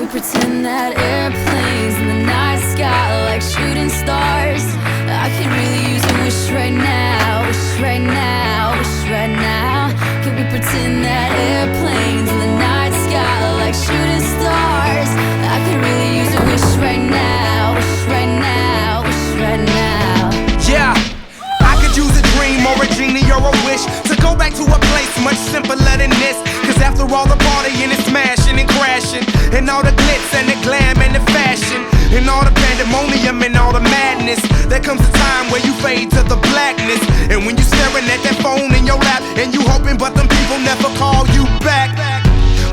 pretend that airplanes in the night sky are like shooting stars? I can really use a wish right now, wish right now, wish right now. Can we pretend that airplanes in the night sky are like shooting stars? I can really use a wish right now, wish right now, wish right now. Yeah, I could use a dream or a genie or a wish to go back to a place much simpler than this. Cause after all the partying and smashing and crashing, and all the glitz and the glam and the fashion, and all the pandemonium and all the madness, there comes a time where you fade to the blackness. And when you staring at that phone in your lap, and you hoping but them people never call you back.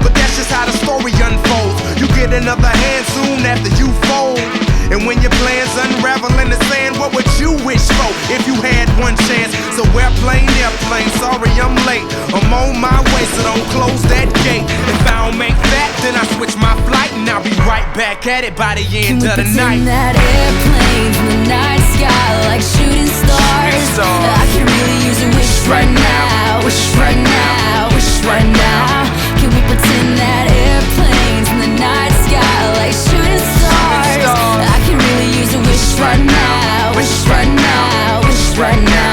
But that's just how the story unfolds. You get another hand soon after you fold. And when your plans unravel in the sand, what would you wish for if you had one chance? So airplane, sorry I'm late. I'm on my way, so don't close that gate. If I don't make that, then I switch my flight, and I'll be right back at it by the end of the night. Can we pretend that airplanes in the night sky are like shooting stars? I can really use a wish right now, wish right now, wish right now. Can we pretend that airplanes in the night sky are like shooting stars? I can really use a wish right now, wish right now, wish right now.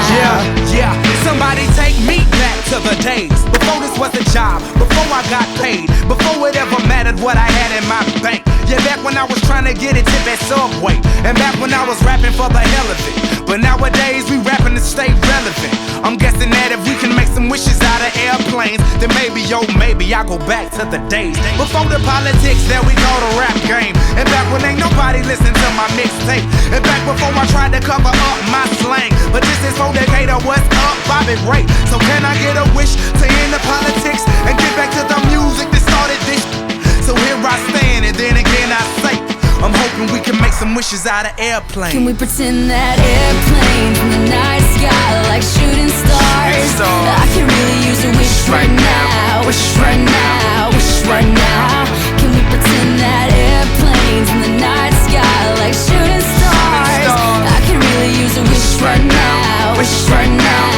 Yeah, somebody take me back to the days before this was a job, before I got paid, before it ever mattered what I had in my bank. Yeah, back when I was trying to get a tip at Subway, and back when I was rapping for the hell of it. But nowadays we rapping to stay relevant. I'm guessing that if we can make some wishes out of airplanes, then maybe, oh maybe I'll go back to the days before the politics that we call the rap game. And back when ain't nobody listened to my mixtape, and back before I tried to cover up my slang. But this is for Decatur, what's up, Bobby Ray? So can I get a wish to end the politics and get back to the music that started this? So here I stand, and then again I say, I'm hoping we can make some wishes out of airplanes. Can we pretend that airplanes in the night sky are like shooting stars? I can really use a wish right now, wish right now, wish right now. Can we pretend that airplanes in the night sky are like shooting stars? I can really use a wish right now, wish right now.